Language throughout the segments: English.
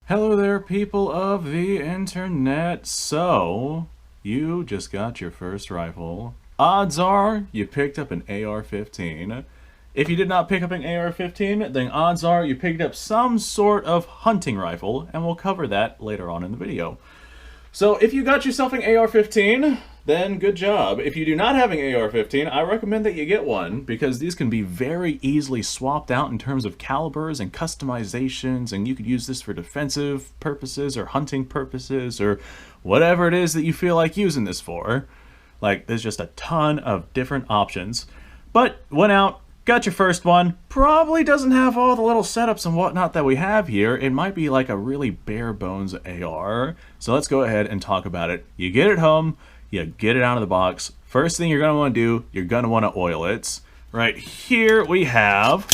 Hello there, people of the internet. So, you just got your first rifle. Odds are you picked up an AR-15. If you did not pick up an AR-15, then odds are you picked up some sort of hunting rifle, and we'll cover that later on in the video. So if you got yourself an AR-15, then good job. If you do not have an AR-15, I recommend that you get one because these can be very easily swapped out in terms of calibers and customizations, and you could use this for defensive purposes or hunting purposes or whatever it is that you feel like using this for. Like, there's just a ton of different options. But went out, got your first one, probably doesn't have all the little setups and whatnot that we have here. It might be like a really bare bones AR. So let's go ahead and talk about it. You get it home, you get it out of the box. First thing you're gonna wanna do, you're gonna wanna oil it. Right here we have,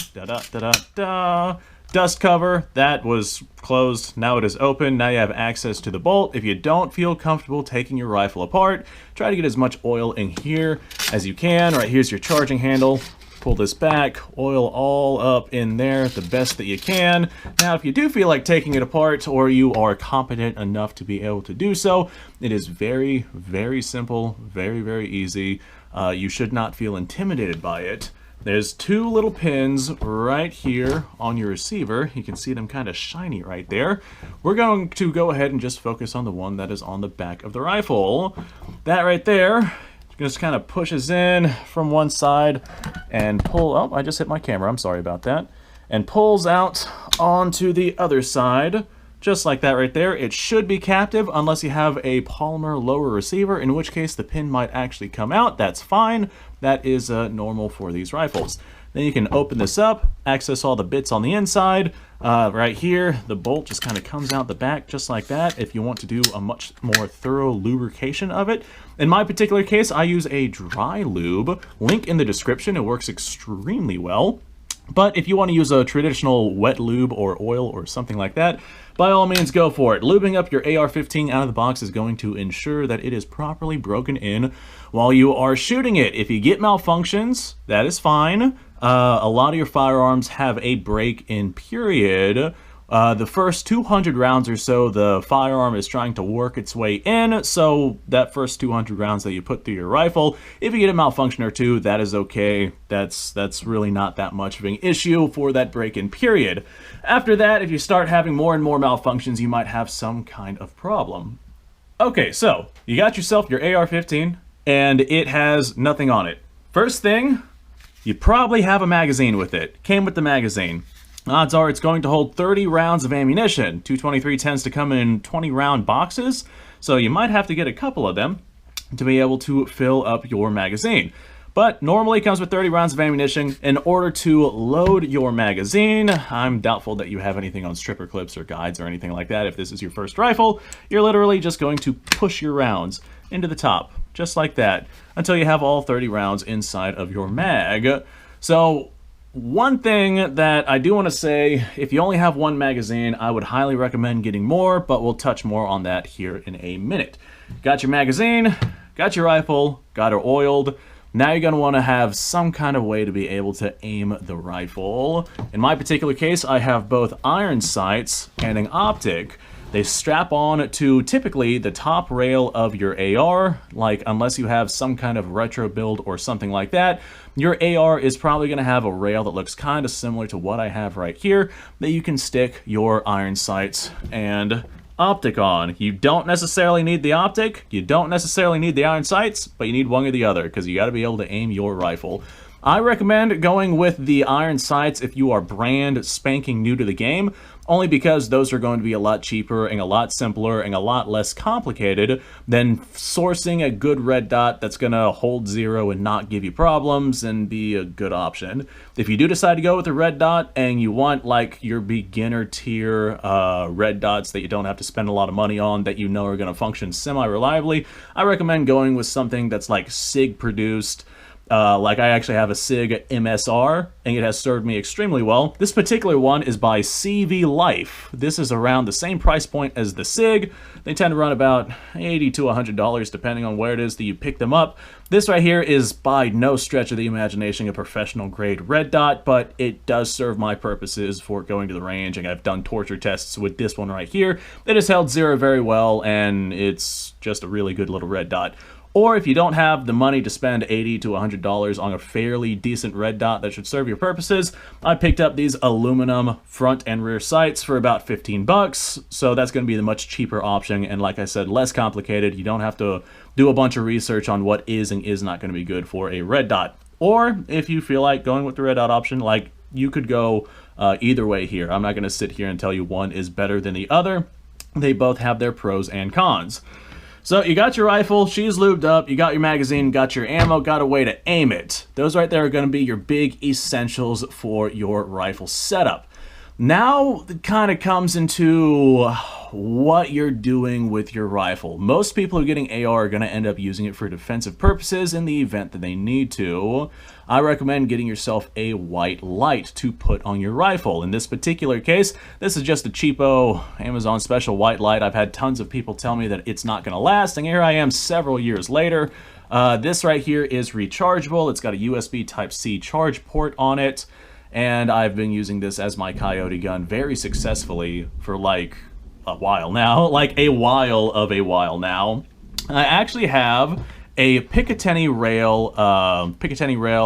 dust cover. That was closed, now it is open. Now you have access to the bolt. If you don't feel comfortable taking your rifle apart, try to get as much oil in here as you can. Right here's your charging handle. Pull this back, oil all up in there the best that you can. Now, if you do feel like taking it apart or you are competent enough to be able to do so, it is very, very simple, very, very easy. You should not feel intimidated by it. There's two little pins right here on your receiver. You can see them kind of shiny right there. We're going to go ahead and just focus on the one that is on the back of the rifle. That right there just kind of pushes in from one side and oh, I just hit my camera, I'm sorry about that, and pulls out onto the other side, just like that right there. It should be captive unless you have a polymer lower receiver, in which case the pin might actually come out. That's fine. That is normal for these rifles. Then you can open this up, access all the bits on the inside. Right here, the bolt just kind of comes out the back just like that if you want to do a much more thorough lubrication of it. In my particular case, I use a dry lube. Link in the description. It works extremely well. But if you want to use a traditional wet lube or oil or something like that, by all means go for it. Lubing up your AR-15 out of the box is going to ensure that it is properly broken in while you are shooting it. If you get malfunctions, that is fine. A lot of your firearms have a break-in period. The first 200 rounds or so, the firearm is trying to work its way in, so that first 200 rounds that you put through your rifle, if you get a malfunction or two, that is okay. That's really not that much of an issue for that break-in period. After that, if you start having more and more malfunctions, you might have some kind of problem. Okay, so you got yourself your AR-15, and it has nothing on it. First thing, you probably have a magazine with it. Came with the magazine. Odds are it's going to hold 30 rounds of ammunition. 223 tends to come in 20-round boxes, so you might have to get a couple of them to be able to fill up your magazine. But normally it comes with 30 rounds of ammunition. In order to load your magazine, I'm doubtful that you have anything on stripper clips or guides or anything like that. If this is your first rifle, you're literally just going to push your rounds into the top, just like that, until you have all 30 rounds inside of your mag. So one thing that I do want to say, if you only have one magazine, I would highly recommend getting more, but we'll touch more on that here in a minute. Got your magazine, got your rifle, got it oiled. Now you're going to want to have some kind of way to be able to aim the rifle. In my particular case, I have both iron sights and an optic. They strap on to typically the top rail of your AR, like unless you have some kind of retro build or something like that, your AR is probably going to have a rail that looks kind of similar to what I have right here that you can stick your iron sights and optic on. You don't necessarily need the optic, you don't necessarily need the iron sights, but you need one or the other because you got to be able to aim your rifle. I recommend going with the iron sights if you are brand spanking new to the game, only because those are going to be a lot cheaper and a lot simpler and a lot less complicated than sourcing a good red dot that's going to hold zero and not give you problems and be a good option. If you do decide to go with a red dot and you want like your beginner tier red dots that you don't have to spend a lot of money on that you know are going to function semi-reliably, I recommend going with something that's like SIG produced, Like I actually have a SIG MSR, and it has served me extremely well. This particular one is by CV Life. This is around the same price point as the SIG. They tend to run about $80 to $100 depending on where it is that you pick them up. This right here is by no stretch of the imagination a professional grade red dot, but it does serve my purposes for going to the range, and I've done torture tests with this one right here. It has held zero very well, and it's just a really good little red dot. Or if you don't have the money to spend $80 to $100 on a fairly decent red dot that should serve your purposes, I picked up these aluminum front and rear sights for about 15 bucks. So that's going to be the much cheaper option, and like I said, less complicated. You don't have to do a bunch of research on what is and is not going to be good for a red dot. Or if you feel like going with the red dot option, like you could go either way here. I'm not going to sit here and tell you one is better than the other. They both have their pros and cons. So you got your rifle, she's lubed up, you got your magazine, got your ammo, got a way to aim it. Those right there are going to be your big essentials for your rifle setup. Now it kind of comes into what you're doing with your rifle. Most people who are getting AR are going to end up using it for defensive purposes in the event that they need to. I recommend getting yourself a white light to put on your rifle. In this particular case, this is just a cheapo Amazon special white light. I've had tons of people tell me that it's not going to last, and here I am several years later. This right here is rechargeable. It's got a USB Type-C charge port on it, and I've been using this as my coyote gun very successfully for like a while now. Like a while now. I actually have a Picatinny rail,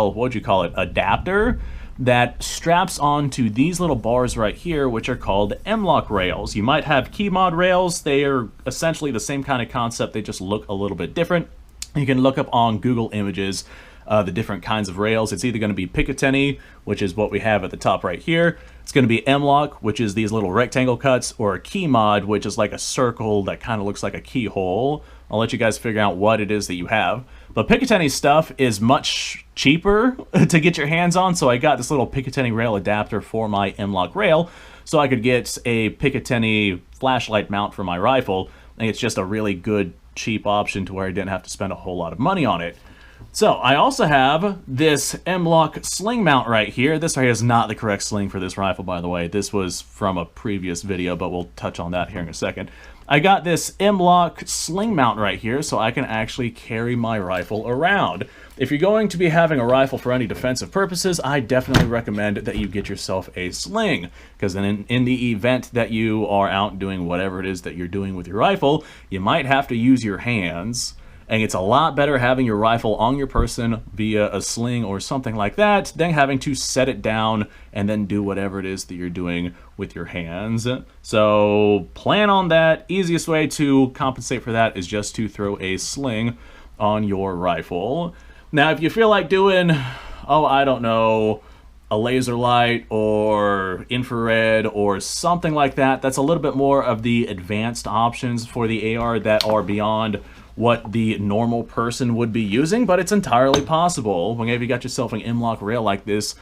what would you call it, adapter that straps onto these little bars right here, which are called M-LOK rails. You might have key mod rails. They are essentially the same kind of concept. They just look a little bit different. You can look up on Google Images the different kinds of rails. It's either going to be Picatinny, which is what we have at the top right here. It's going to be M-LOK, which is these little rectangle cuts, or a key mod, which is like a circle that kind of looks like a keyhole. I'll let you guys figure out what it is that you have. But Picatinny stuff is much cheaper to get your hands on, so I got this little Picatinny rail adapter for my M-LOK rail, so I could get a Picatinny flashlight mount for my rifle, and it's just a really good, cheap option to where I didn't have to spend a whole lot of money on it. So I also have this M-LOK sling mount right here. This right here is not the correct sling for this rifle, by the way. This was from a previous video, but we'll touch on that here in a second. I got this M-LOK sling mount right here so I can actually carry my rifle around. If you're going to be having a rifle for any defensive purposes, I definitely recommend that you get yourself a sling, because then in the event that you are out doing whatever it is that you're doing with your rifle, you might have to use your hands. And it's a lot better having your rifle on your person via a sling or something like that than having to set it down and then do whatever it is that you're doing with your hands. So plan on that. Easiest way to compensate for that is just to throw a sling on your rifle. Now, if you feel like doing, oh, I don't know, a laser light or infrared or something like that, that's a little bit more of the advanced options for the AR that are beyond what the normal person would be using, but it's entirely possible. Whenever you got yourself an M-LOK rail like this,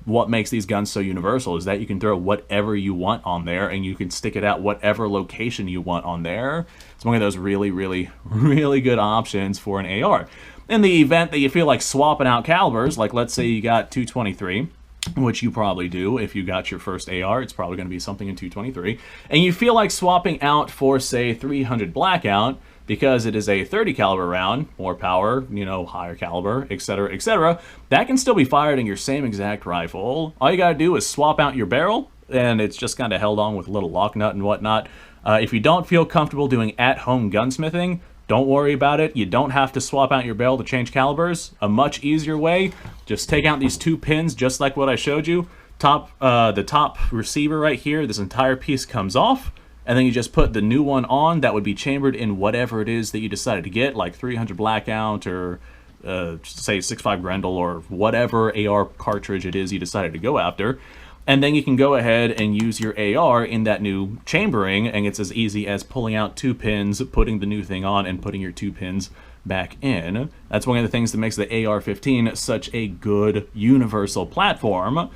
what makes these guns so universal is that you can throw whatever you want on there, and you can stick it at whatever location you want on there. It's one of those really, really, really good options for an AR. In the event that you feel like swapping out calibers, like let's say you got 223, which you probably do if you got your first AR, it's probably going to be something in 223, and you feel like swapping out for, say, 300 Blackout, because it is a 30 caliber round, more power, you know, higher caliber, etc., etc., that can still be fired in your same exact rifle. All you gotta do is swap out your barrel, and it's just kind of held on with a little lock nut and whatnot. If you don't feel comfortable doing at-home gunsmithing, don't worry about it. You don't have to swap out your barrel to change calibers. A much easier way, just take out these two pins, just like what I showed you. The top receiver right here, this entire piece comes off, and then you just put the new one on that would be chambered in whatever it is that you decided to get, like 300 Blackout or say 6.5 Grendel or whatever AR cartridge it is you decided to go after. And then you can go ahead and use your AR in that new chambering, and it's as easy as pulling out two pins, putting the new thing on, and putting your two pins back in. That's one of the things that makes the AR-15 such a good universal platform.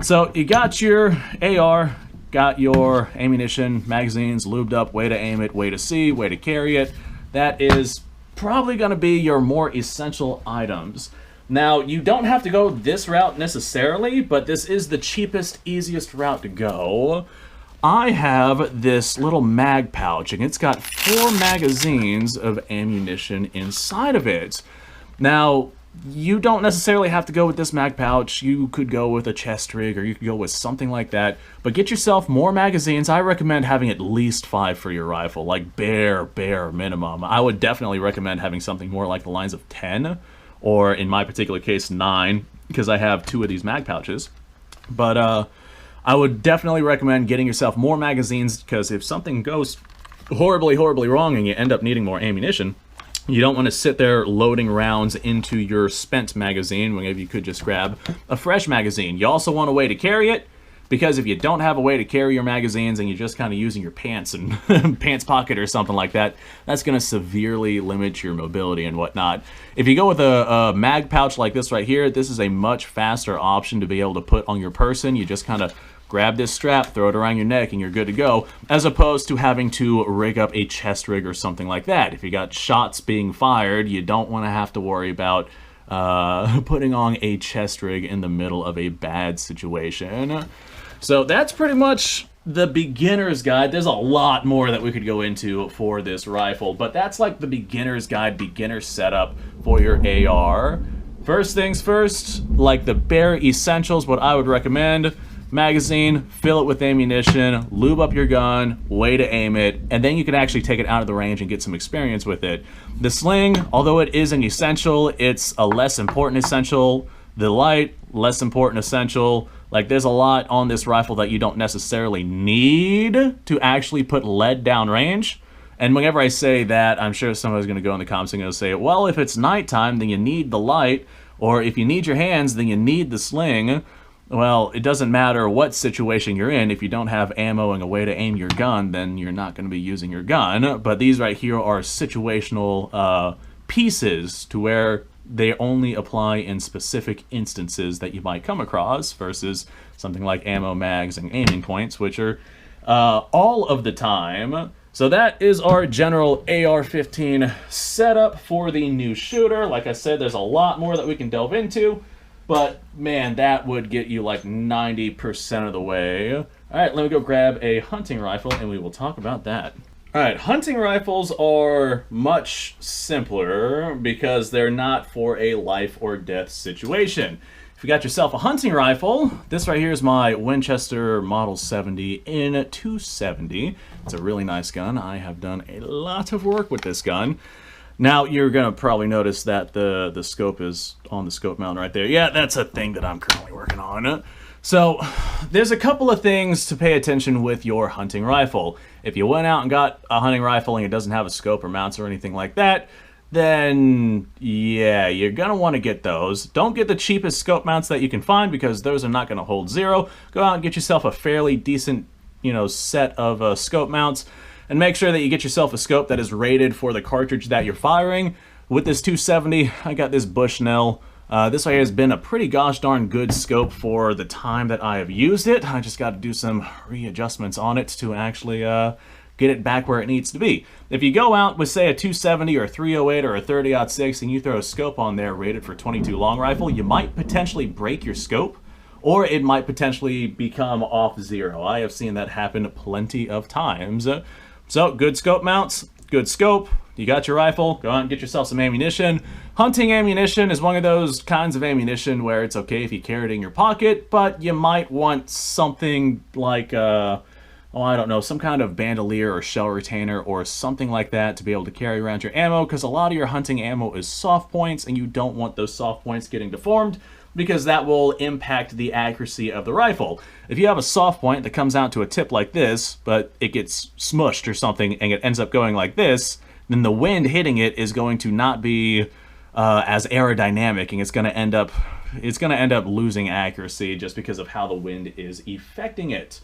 So you got your AR, got your ammunition, magazines, lubed up, way to aim it, way to see, way to carry it. That is probably going to be your more essential items. Now, you don't have to go this route necessarily, but this is the cheapest, easiest route to go. I have this little mag pouch, and it's got 4 magazines of ammunition inside of it. Now, you don't necessarily have to go with this mag pouch. You could go with a chest rig, or you could go with something like that. But get yourself more magazines. I recommend having at least 5 for your rifle, like bare minimum. I would definitely recommend having something more like the lines of 10, or in my particular case, 9, because I have 2 of these mag pouches. But I would definitely recommend getting yourself more magazines, because if something goes horribly wrong and you end up needing more ammunition, you don't want to sit there loading rounds into your spent magazine when maybe you could just grab a fresh magazine. You also want a way to carry it, because if you don't have a way to carry your magazines and you're just kind of using your pants and pants pocket or something like that, that's going to severely limit your mobility and whatnot. If you go with a mag pouch like this right here, this is a much faster option to be able to put on your person. You just kind of grab this strap, throw it around your neck, and you're good to go, as opposed to having to rig up a chest rig or something like that. If you got shots being fired, you don't want to have to worry about putting on a chest rig in the middle of a bad situation. So that's pretty much the beginner's guide. There's a lot more that we could go into for this rifle, but that's like the beginner's guide, beginner setup for your AR. First things first, like the bare essentials, what I would recommend: magazine, fill it with ammunition, lube up your gun, way to aim it, and then you can actually take it out of the range and get some experience with it. The sling, although it is an essential, it's a less important essential. The light, less important essential. Like, there's a lot on this rifle that you don't necessarily need to actually put lead down range. And whenever I say that, I'm sure somebody's going to go in the comments and going to say, well, if it's nighttime, then you need the light, or if you need your hands, then you need the sling. Well, it doesn't matter what situation you're in. If you don't have ammo and a way to aim your gun, then you're not going to be using your gun. But these right here are situational pieces to where they only apply in specific instances that you might come across, versus something like ammo, mags, and aiming points, which are all of the time. So that is our general AR-15 setup for the new shooter. Like I said, there's a lot more that we can delve into, but man, that would get you like 90% of the way. All right, let me go grab a hunting rifle and we will talk about that. All right, hunting rifles are much simpler because they're not for a life or death situation. If you got yourself a hunting rifle, this right here is my Winchester Model 70 in 270. It's a really nice gun. I have done a lot of work with this gun. Now, you're going to probably notice that the scope is on the scope mount right there. Yeah, that's a thing that I'm currently working on. So, there's a couple of things to pay attention with your hunting rifle. If you went out and got a hunting rifle and it doesn't have a scope or mounts or anything like that, then yeah, you're going to want to get those. Don't get the cheapest scope mounts that you can find, because those are not going to hold zero. Go out and get yourself a fairly decent, set of scope mounts, and make sure that you get yourself a scope that is rated for the cartridge that you're firing. With this 270, I got this Bushnell. This right here has been a pretty gosh darn good scope for the time that I have used it. I just got to do some readjustments on it to actually get it back where it needs to be. If you go out with, say, a 270 or a 308 or a 30-06 and you throw a scope on there rated for 22 long rifle, you might potentially break your scope, or it might potentially become off zero. I have seen that happen plenty of times. So, good scope mounts, good scope. You got your rifle, go out and get yourself some ammunition. Hunting ammunition is one of those kinds of ammunition where it's okay if you carry it in your pocket, but you might want something like, I don't know, some kind of bandolier or shell retainer or something like that to be able to carry around your ammo, because a lot of your hunting ammo is soft points, and you don't want those soft points getting deformed, because that will impact the accuracy of the rifle. If you have a soft point that comes out to a tip like this, but it gets smushed or something and it ends up going like this, then the wind hitting it is going to not be as aerodynamic, and it's going to end up losing accuracy just because of how the wind is affecting it.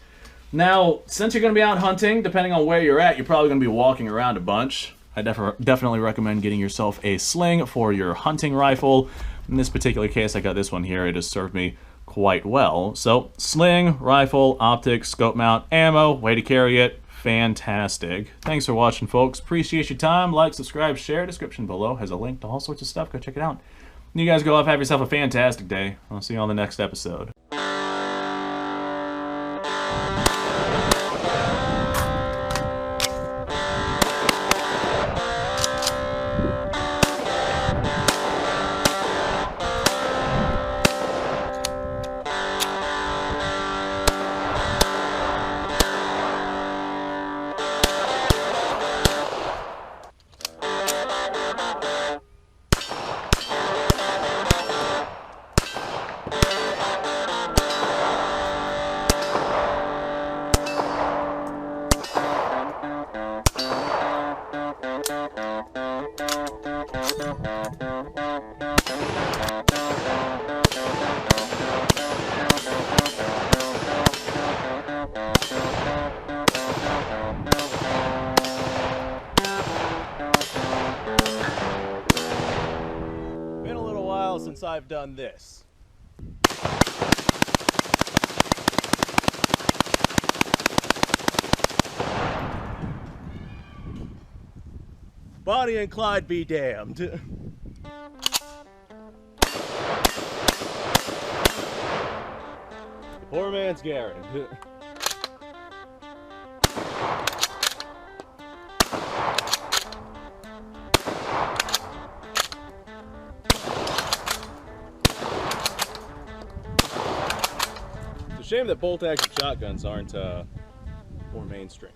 Now, since you're going to be out hunting, depending on where you're at, you're probably going to be walking around a bunch. I definitely recommend getting yourself a sling for your hunting rifle. In this particular case, I got this one here. It has served me quite well. So, sling, rifle, optics, scope mount, ammo, way to carry it. Fantastic. Thanks for watching, folks. Appreciate your time. Like, subscribe, share. Description below has a link to all sorts of stuff. Go check it out. You guys go off, have yourself a fantastic day. I'll see you on the next episode. Been a little while since I've done this. Bonnie and Clyde be damned. Poor man's Garrett. It's a shame that bolt-action shotguns aren't more mainstream.